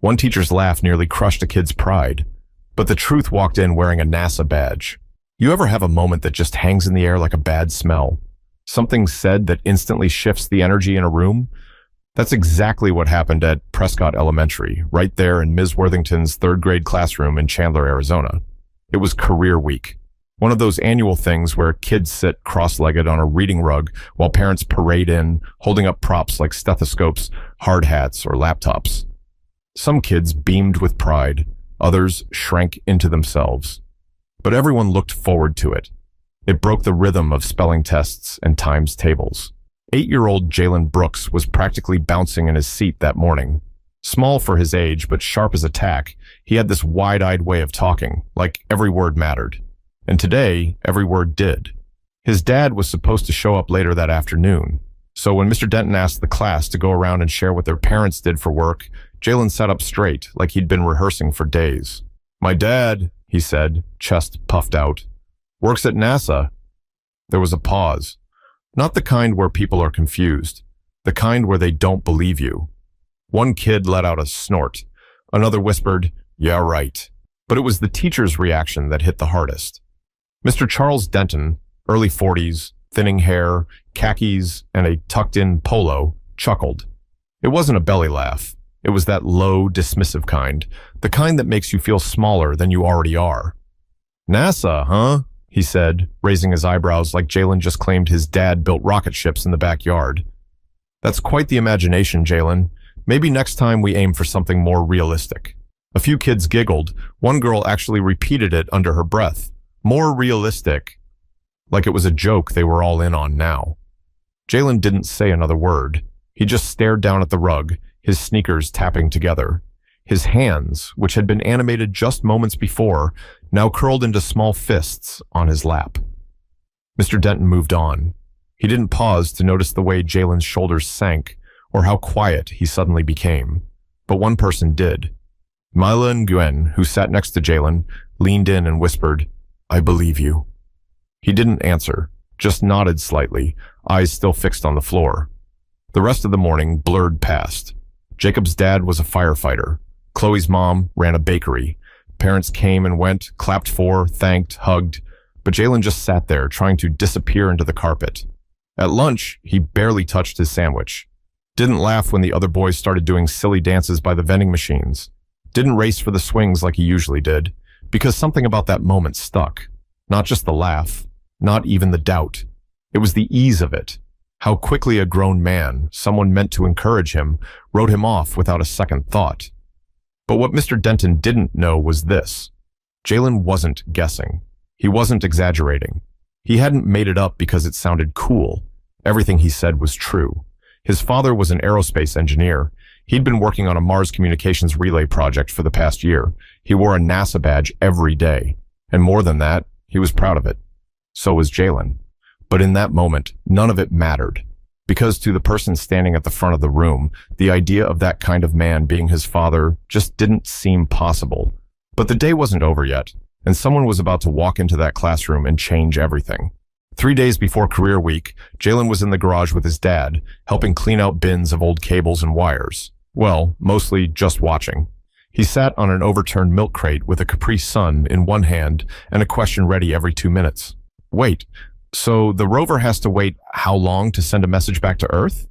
One teacher's laugh nearly crushed a kid's pride, but the truth walked in wearing a NASA badge. You ever have a moment that just hangs in the air like a bad smell? Something said that instantly shifts the energy in a room? That's exactly what happened at Prescott Elementary, right there in Ms. Worthington's third grade classroom in Chandler, Arizona. It was career week. One of those annual things where kids sit cross-legged on a reading rug while parents parade in, holding up props like stethoscopes, hard hats, or laptops. Some kids beamed with pride, others shrank into themselves. But everyone looked forward to it. It broke the rhythm of spelling tests and times tables. 8-year-old Jalen Brooks was practically bouncing in his seat that morning. Small for his age, but sharp as a tack, he had this wide-eyed way of talking, like every word mattered. And today, every word did. His dad was supposed to show up later that afternoon. So when Mr. Denton asked the class to go around and share what their parents did for work, Jalen sat up straight, like he'd been rehearsing for days. "My dad," he said, chest puffed out, "works at NASA." There was a pause. Not the kind where people are confused. The kind where they don't believe you. One kid let out a snort. Another whispered, "Yeah, right." But it was the teacher's reaction that hit the hardest. Mr. Charles Denton, early 40s, thinning hair, khakis, and a tucked-in polo, chuckled. It wasn't a belly laugh. It was that low, dismissive kind, the kind that makes you feel smaller than you already are. "NASA, huh?" he said, raising his eyebrows like Jalen just claimed his dad built rocket ships in the backyard. "That's quite the imagination, Jalen. Maybe next time we aim for something more realistic." A few kids giggled. One girl actually repeated it under her breath. "More realistic." Like it was a joke they were all in on now. Jalen didn't say another word. He just stared down at the rug, his sneakers tapping together. His hands, which had been animated just moments before, now curled into small fists on his lap. Mr. Denton moved on. He didn't pause to notice the way Jalen's shoulders sank or how quiet he suddenly became. But one person did. Mila Nguyen, who sat next to Jalen, leaned in and whispered, "I believe you." He didn't answer, just nodded slightly, eyes still fixed on the floor. The rest of the morning blurred past. Jacob's dad was a firefighter. Chloe's mom ran a bakery. Parents came and went, clapped for, thanked, hugged, but Jalen just sat there trying to disappear into the carpet. At lunch, he barely touched his sandwich. Didn't laugh when the other boys started doing silly dances by the vending machines. Didn't race for the swings like he usually did, because something about that moment stuck. Not just the laugh, not even the doubt. It was the ease of it. How quickly a grown man, someone meant to encourage him, wrote him off without a second thought. But what Mr. Denton didn't know was this. Jalen wasn't guessing. He wasn't exaggerating. He hadn't made it up because it sounded cool. Everything he said was true. His father was an aerospace engineer. He'd been working on a Mars communications relay project for the past year. He wore a NASA badge every day. And more than that, he was proud of it. So was Jalen. But in that moment, none of it mattered. Because to the person standing at the front of the room, the idea of that kind of man being his father just didn't seem possible. But the day wasn't over yet, and someone was about to walk into that classroom and change everything. 3 days before career week, Jalen was in the garage with his dad, helping clean out bins of old cables and wires. Well, mostly just watching. He sat on an overturned milk crate with a Capri Sun in one hand and a question ready every 2 minutes. Wait, so the rover has to wait how long to send a message back to Earth?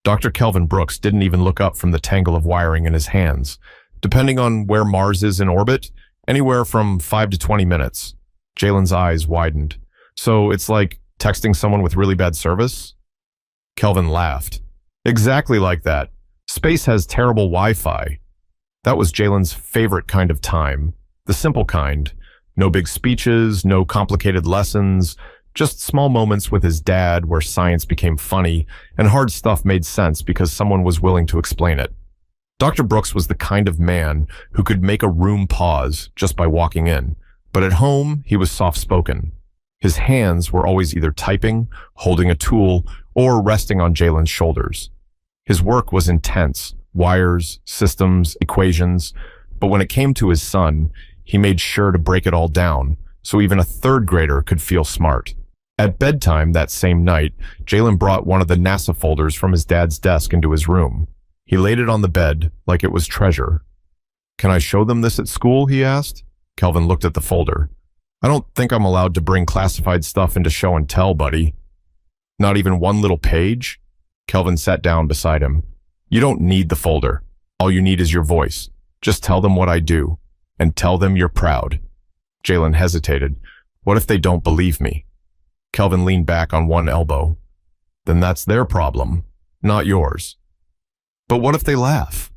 Dr. Kelvin Brooks didn't even look up from the tangle of wiring in his hands. Depending on where Mars is in orbit, anywhere from 5 to 20 minutes. Jalen's eyes widened. So it's like texting someone with really bad service? Kelvin laughed. Exactly like that. Space has terrible Wi-Fi. That was Jalen's favorite kind of time. The simple kind. No big speeches, no complicated lessons, just small moments with his dad where science became funny and hard stuff made sense because someone was willing to explain it. Dr. Brooks was the kind of man who could make a room pause just by walking in, but at home he was soft-spoken. His hands were always either typing, holding a tool, or resting on Jalen's shoulders. His work was intense, wires, systems, equations, but when it came to his son, he made sure to break it all down so even a third grader could feel smart. At bedtime that same night, Jalen brought one of the NASA folders from his dad's desk into his room. He laid it on the bed like it was treasure. "Can I show them this at school?" he asked. Kelvin looked at the folder. "I don't think I'm allowed to bring classified stuff into show and tell, buddy." "Not even one little page?" Kelvin sat down beside him. "You don't need the folder. All you need is your voice. Just tell them what I do. And tell them you're proud." Jalen hesitated. "What if they don't believe me?" Kelvin leaned back on one elbow. "Then that's their problem, not yours." "But what if they laugh?"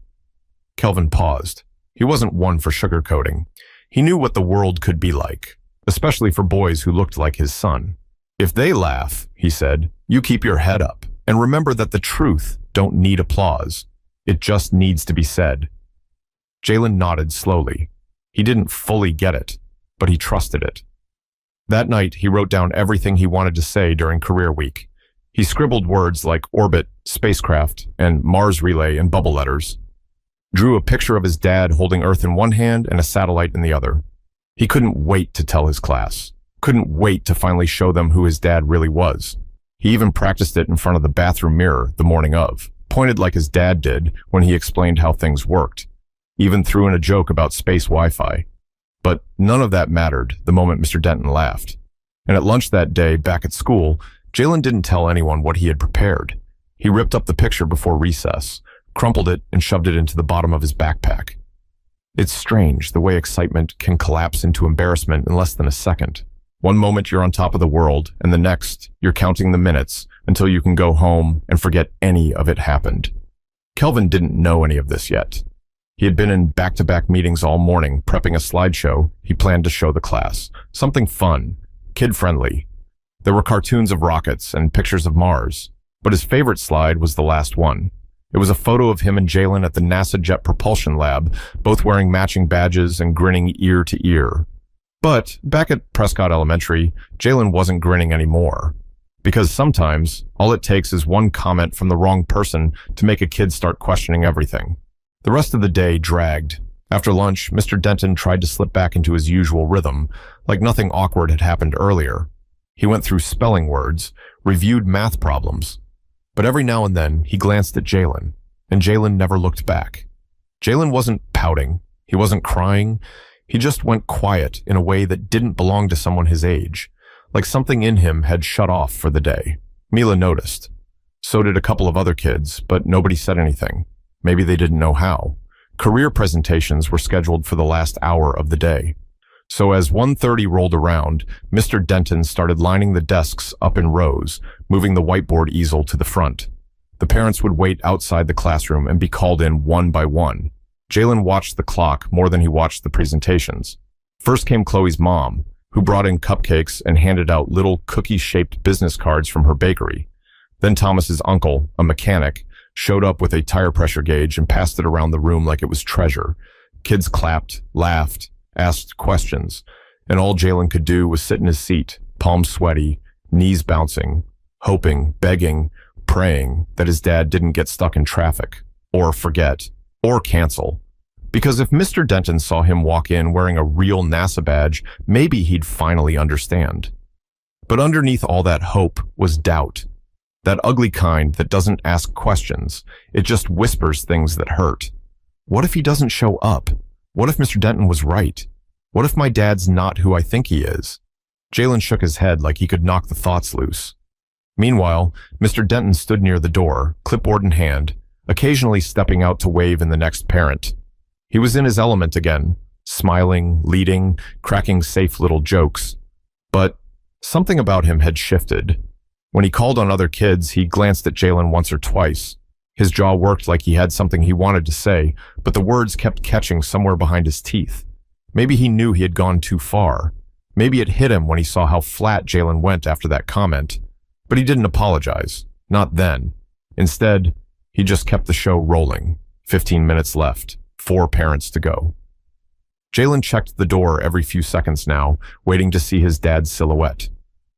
Kelvin paused. He wasn't one for sugarcoating. He knew what the world could be like, especially for boys who looked like his son. "If they laugh," he said, "you keep your head up and remember that the truth don't need applause. It just needs to be said." Jalen nodded slowly. He didn't fully get it, but he trusted it. That night, he wrote down everything he wanted to say during career week. He scribbled words like orbit, spacecraft, and Mars relay in bubble letters. Drew a picture of his dad holding Earth in one hand and a satellite in the other. He couldn't wait to tell his class. Couldn't wait to finally show them who his dad really was. He even practiced it in front of the bathroom mirror the morning of, pointed like his dad did when he explained how things worked. Even threw in a joke about space Wi-Fi. But none of that mattered the moment Mr. Denton laughed. And at lunch that day, back at school, Jalen didn't tell anyone what he had prepared. He ripped up the picture before recess, crumpled it, and shoved it into the bottom of his backpack. It's strange the way excitement can collapse into embarrassment in less than a second. One moment you're on top of the world, and the next, you're counting the minutes until you can go home and forget any of it happened. Kelvin didn't know any of this yet. He had been in back-to-back meetings all morning, prepping a slideshow he planned to show the class. Something fun, kid-friendly. There were cartoons of rockets and pictures of Mars, but his favorite slide was the last one. It was a photo of him and Jalen at the NASA Jet Propulsion Lab, both wearing matching badges and grinning ear to ear. But back at Prescott Elementary, Jalen wasn't grinning anymore. Because sometimes, all it takes is one comment from the wrong person to make a kid start questioning everything. The rest of the day dragged. After lunch, Mr. Denton tried to slip back into his usual rhythm, like nothing awkward had happened earlier. He went through spelling words, reviewed math problems. But every now and then, he glanced at Jalen, and Jalen never looked back. Jalen wasn't pouting. He wasn't crying. He just went quiet in a way that didn't belong to someone his age, like something in him had shut off for the day. Mila noticed. So did a couple of other kids, but nobody said anything. Maybe they didn't know how. Career presentations were scheduled for the last hour of the day. So as 1:30 rolled around, Mr. Denton started lining the desks up in rows, moving the whiteboard easel to the front. The parents would wait outside the classroom and be called in one by one. Jalen watched the clock more than he watched the presentations. First came Chloe's mom, who brought in cupcakes and handed out little cookie-shaped business cards from her bakery. Then Thomas's uncle, a mechanic, showed up with a tire pressure gauge and passed it around the room like it was treasure. Kids clapped, laughed, asked questions, and all Jalen could do was sit in his seat, palms sweaty, knees bouncing, hoping, begging, praying that his dad didn't get stuck in traffic, or forget, or cancel. Because if Mr. Denton saw him walk in wearing a real NASA badge, maybe he'd finally understand. But underneath all that hope was doubt. That ugly kind that doesn't ask questions. It just whispers things that hurt. What if he doesn't show up? What if Mr. Denton was right? What if my dad's not who I think he is? Jalen shook his head like he could knock the thoughts loose. Meanwhile, Mr. Denton stood near the door, clipboard in hand, occasionally stepping out to wave in the next parent. He was in his element again, smiling, leading, cracking safe little jokes. But something about him had shifted. When he called on other kids, he glanced at Jalen once or twice. His jaw worked like he had something he wanted to say, but the words kept catching somewhere behind his teeth. Maybe he knew he had gone too far. Maybe it hit him when he saw how flat Jalen went after that comment. But he didn't apologize. Not then. Instead, he just kept the show rolling. 15 minutes left. 4 parents to go. Jalen checked the door every few seconds now, waiting to see his dad's silhouette.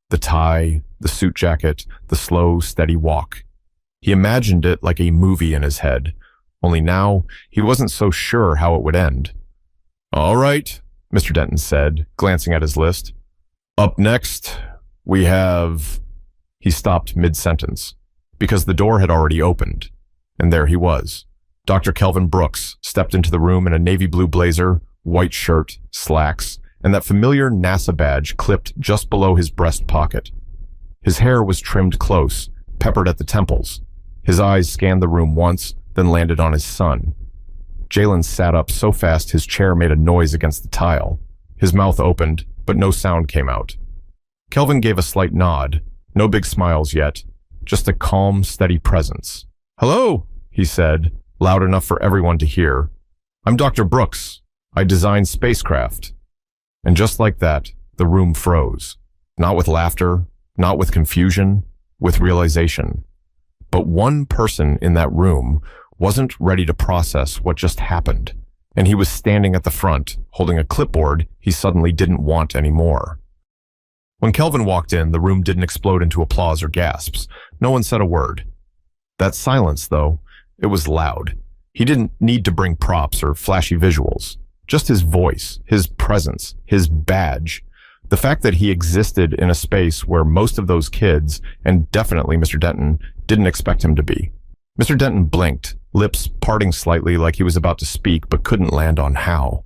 The tie, the suit jacket, the slow, steady walk. He imagined it like a movie in his head, only now he wasn't so sure how it would end. "All right," Mr. Denton said, glancing at his list. "Up next, we have..." He stopped mid-sentence, because the door had already opened, and there he was, Dr. Kelvin Brooks stepped into the room in a navy blue blazer, white shirt, slacks, and that familiar NASA badge clipped just below his breast pocket. His hair was trimmed close, peppered at the temples. His eyes scanned the room once, then landed on his son. Jalen sat up so fast his chair made a noise against the tile. His mouth opened, but no sound came out. Kelvin gave a slight nod. No big smiles yet, just a calm, steady presence. "Hello," he said, loud enough for everyone to hear. "I'm Dr. Brooks. I design spacecraft." And just like that, the room froze. Not with laughter, not with confusion, with realization. But one person in that room wasn't ready to process what just happened, and he was standing at the front, holding a clipboard he suddenly didn't want anymore. When Kelvin walked in, the room didn't explode into applause or gasps. No one said a word. That silence, though, it was loud. He didn't need to bring props or flashy visuals. Just his voice, his presence, his badge. The fact that he existed in a space where most of those kids, and definitely Mr. Denton, didn't expect him to be. Mr. Denton blinked, lips parting slightly like he was about to speak but couldn't land on how.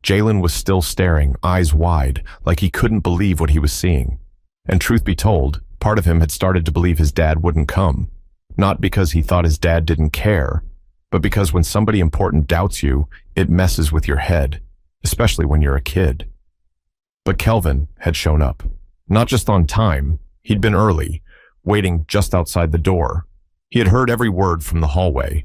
Jalen was still staring, eyes wide, like he couldn't believe what he was seeing. And truth be told, part of him had started to believe his dad wouldn't come. Not because he thought his dad didn't care, but because when somebody important doubts you, it messes with your head, especially when you're a kid. But Kelvin had shown up. Not just on time, he'd been early, waiting just outside the door. He had heard every word from the hallway.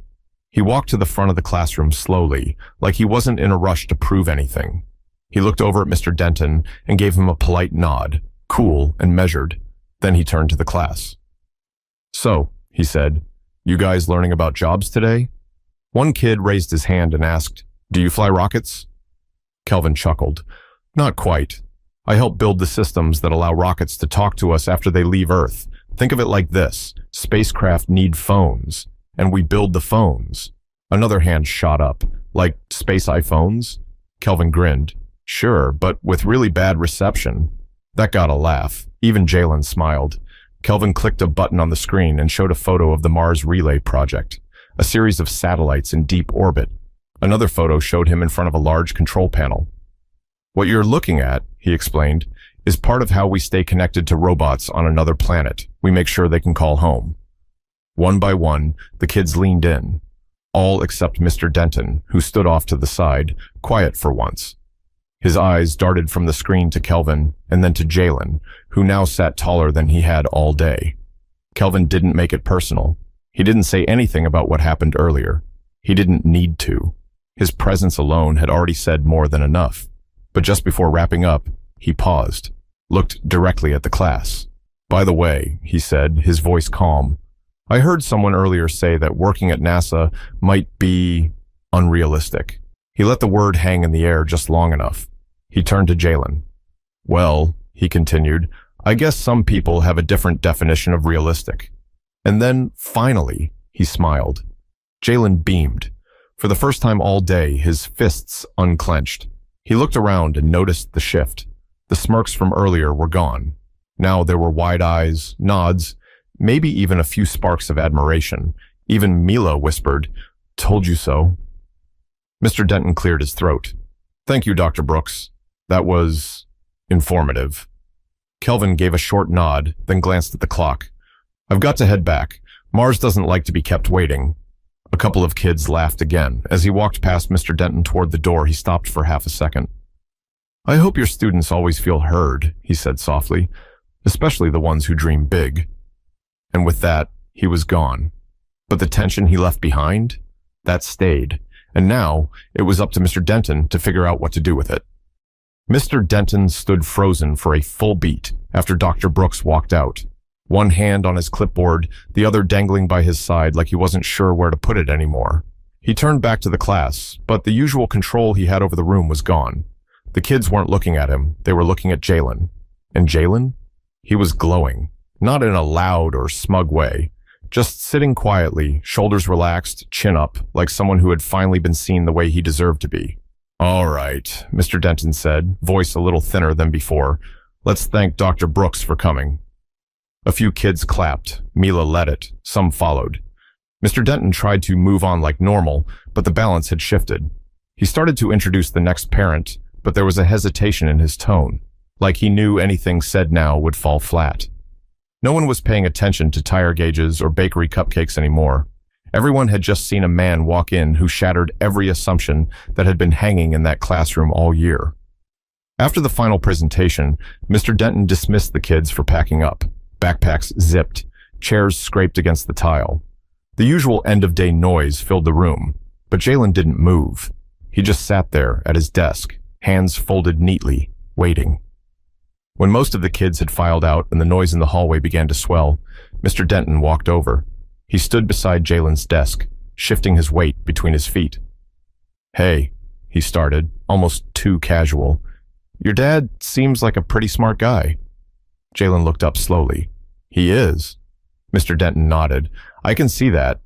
He walked to the front of the classroom slowly, like he wasn't in a rush to prove anything. He looked over at Mr. Denton and gave him a polite nod, cool and measured. Then he turned to the class. "So," he said, "you guys learning about jobs today?" One kid raised his hand and asked, "Do you fly rockets?" Kelvin chuckled. "Not quite. I help build the systems that allow rockets to talk to us after they leave Earth. Think of it like this. Spacecraft need phones, and we build the phones." Another hand shot up. "Like space iPhones?" Kelvin grinned. "Sure, but with really bad reception." That got a laugh. Even Jalen smiled. Kelvin clicked a button on the screen and showed a photo of the Mars Relay Project, a series of satellites in deep orbit. Another photo showed him in front of a large control panel. "What you're looking at," he explained, "is part of how we stay connected to robots on another planet. We make sure they can call home." One by one, the kids leaned in, all except Mr. Denton, who stood off to the side, quiet for once. His eyes darted from the screen to Kelvin and then to Jalen, who now sat taller than he had all day. Kelvin didn't make it personal. He didn't say anything about what happened earlier. He didn't need to. His presence alone had already said more than enough. But just before wrapping up, he paused, looked directly at the class. "By the way," he said, his voice calm, "I heard someone earlier say that working at NASA might be unrealistic." He let the word hang in the air just long enough. He turned to Jalen. "Well," he continued, "I guess some people have a different definition of realistic." And then, finally, he smiled. Jalen beamed. For the first time all day, his fists unclenched. He looked around and noticed the shift. The smirks from earlier were gone. Now there were wide eyes, nods, maybe even a few sparks of admiration. Even Mila whispered, "Told you so." Mr. Denton cleared his throat. "Thank you, Dr. Brooks. That was informative." Kelvin gave a short nod, then glanced at the clock. "I've got to head back. Mars doesn't like to be kept waiting." A couple of kids laughed again. As he walked past Mr. Denton toward the door, he stopped for half a second. "I hope your students always feel heard," he said softly, "especially the ones who dream big." And with that, he was gone. But the tension he left behind, that stayed. And now, it was up to Mr. Denton to figure out what to do with it. Mr. Denton stood frozen for a full beat after Dr. Brooks walked out. One hand on his clipboard, the other dangling by his side like he wasn't sure where to put it anymore. He turned back to the class, but the usual control he had over the room was gone. The kids weren't looking at him, they were looking at Jalen. And Jalen? He was glowing, not in a loud or smug way. Just sitting quietly, shoulders relaxed, chin up, like someone who had finally been seen the way he deserved to be. "All right," Mr. Denton said, voice a little thinner than before. "Let's thank Dr. Brooks for coming." A few kids clapped. Mila led it. Some followed. Mr. Denton tried to move on like normal, but the balance had shifted. He started to introduce the next parent, but there was a hesitation in his tone, like he knew anything said now would fall flat. No one was paying attention to tire gauges or bakery cupcakes anymore. Everyone had just seen a man walk in who shattered every assumption that had been hanging in that classroom all year. After the final presentation, Mr. Denton dismissed the kids for packing up. Backpacks zipped, chairs scraped against the tile. The usual end-of-day noise filled the room, but Jalen didn't move. He just sat there at his desk, hands folded neatly, waiting. When most of the kids had filed out and the noise in the hallway began to swell, Mr. Denton walked over. He stood beside Jalen's desk, shifting his weight between his feet. "Hey," he started, almost too casual. "Your dad seems like a pretty smart guy." Jalen looked up slowly. "He is." Mr. Denton nodded. "I can see that.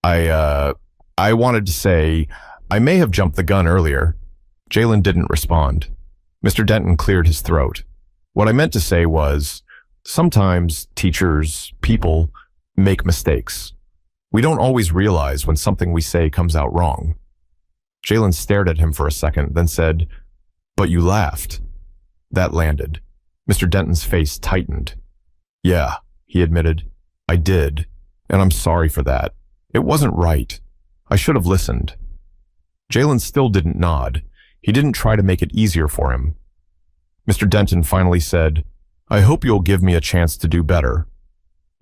I wanted to say, I may have jumped the gun earlier." Jalen didn't respond. Mr. Denton cleared his throat. "What I meant to say was, sometimes teachers, people, make mistakes. We don't always realize when something we say comes out wrong." Jalen stared at him for a second, then said, "But you laughed." That landed. Mr. Denton's face tightened. "Yeah," he admitted, "I did, and I'm sorry for that. It wasn't right. I should have listened." Jalen still didn't nod. He didn't try to make it easier for him. Mr. Denton finally said, "I hope you'll give me a chance to do better."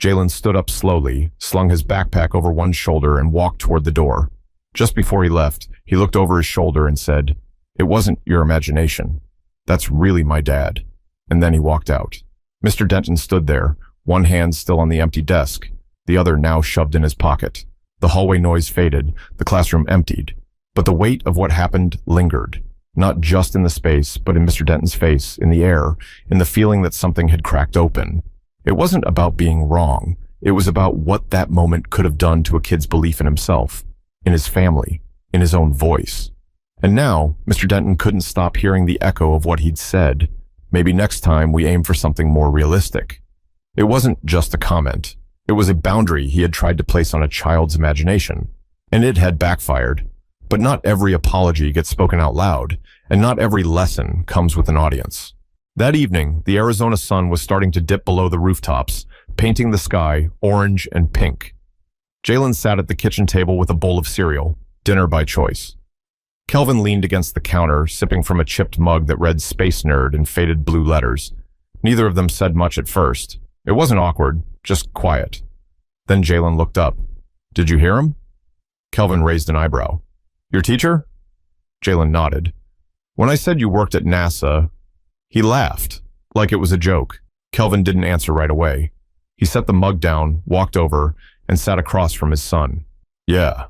Jalen stood up slowly, slung his backpack over one shoulder, and walked toward the door. Just before he left, he looked over his shoulder and said, "It wasn't your imagination. That's really my dad." And then he walked out. Mr. Denton stood there, one hand still on the empty desk, the other now shoved in his pocket. The hallway noise faded, the classroom emptied, but the weight of what happened lingered, not just in the space, but in Mr. Denton's face, in the air, in the feeling that something had cracked open. It wasn't about being wrong. It was about what that moment could have done to a kid's belief in himself, in his family, in his own voice. And now, Mr. Denton couldn't stop hearing the echo of what he'd said. Maybe next time we aim for something more realistic. It wasn't just a comment. It was a boundary he had tried to place on a child's imagination, and it had backfired. But not every apology gets spoken out loud, and not every lesson comes with an audience. That evening, the Arizona sun was starting to dip below the rooftops, painting the sky orange and pink. Jalen sat at the kitchen table with a bowl of cereal, dinner by choice. Kelvin leaned against the counter, sipping from a chipped mug that read Space Nerd in faded blue letters. Neither of them said much at first. It wasn't awkward, just quiet. Then Jalen looked up. "Did you hear him?" Kelvin raised an eyebrow. "Your teacher?" Jalen nodded. "When I said you worked at NASA," he laughed, like it was a joke. Kelvin didn't answer right away. He set the mug down, walked over, and sat across from his son. "Yeah,"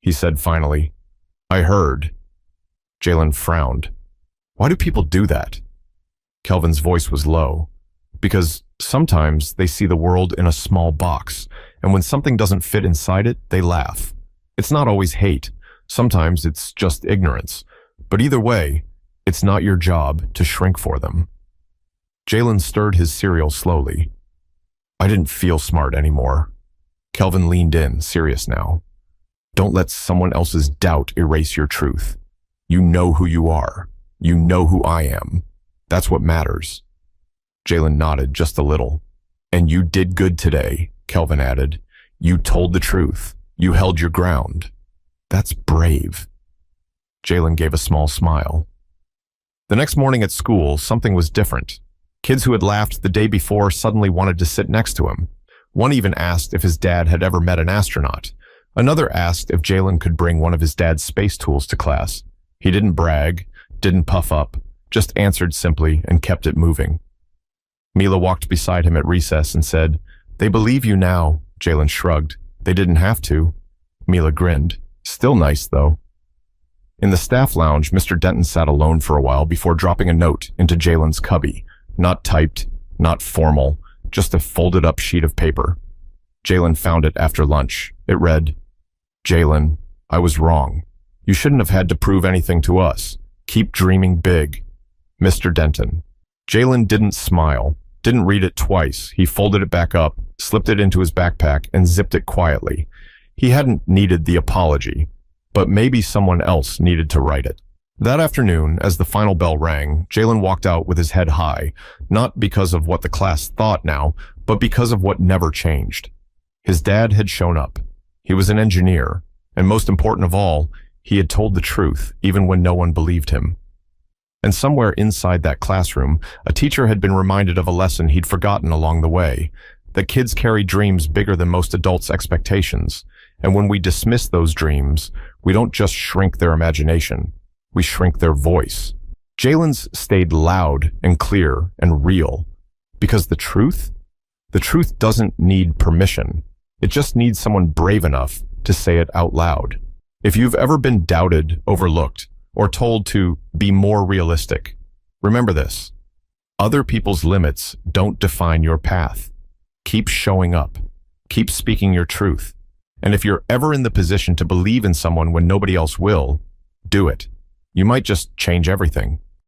he said finally. "I heard." Jalen frowned. "Why do people do that?" Kelvin's voice was low. "Because sometimes they see the world in a small box, and when something doesn't fit inside it, they laugh. It's not always hate. Sometimes it's just ignorance. But either way, it's not your job to shrink for them." Jalen stirred his cereal slowly. "I didn't feel smart anymore." Kelvin leaned in, serious now. "Don't let someone else's doubt erase your truth. You know who you are. You know who I am. That's what matters." Jalen nodded just a little. "And you did good today," Kelvin added. "You told the truth. You held your ground. That's brave." Jalen gave a small smile. The next morning at school, something was different. Kids who had laughed the day before suddenly wanted to sit next to him. One even asked if his dad had ever met an astronaut. Another asked if Jalen could bring one of his dad's space tools to class. He didn't brag, didn't puff up, just answered simply and kept it moving. Mila walked beside him at recess and said, "They believe you now." Jalen shrugged. "They didn't have to." Mila grinned. "Still nice, though." In the staff lounge, Mr. Denton sat alone for a while before dropping a note into Jalen's cubby. Not typed, not formal, just a folded-up sheet of paper. Jalen found it after lunch. It read, "Jalen, I was wrong. You shouldn't have had to prove anything to us. Keep dreaming big. Mr. Denton." Jalen didn't smile, didn't read it twice. He folded it back up, slipped it into his backpack, and zipped it quietly. He hadn't needed the apology, but maybe someone else needed to write it. That afternoon, as the final bell rang, Jalen walked out with his head high, not because of what the class thought now, but because of what never changed. His dad had shown up. He was an engineer, and most important of all, he had told the truth, even when no one believed him. And somewhere inside that classroom, a teacher had been reminded of a lesson he'd forgotten along the way, that kids carry dreams bigger than most adults' expectations, and when we dismiss those dreams, we don't just shrink their imagination, we shrink their voice. Jalen's stayed loud and clear and real, because the truth doesn't need permission. It just needs someone brave enough to say it out loud. If you've ever been doubted, overlooked, or told to be more realistic, remember this: other people's limits don't define your path. Keep showing up. Keep speaking your truth. And if you're ever in the position to believe in someone when nobody else will, do it. You might just change everything.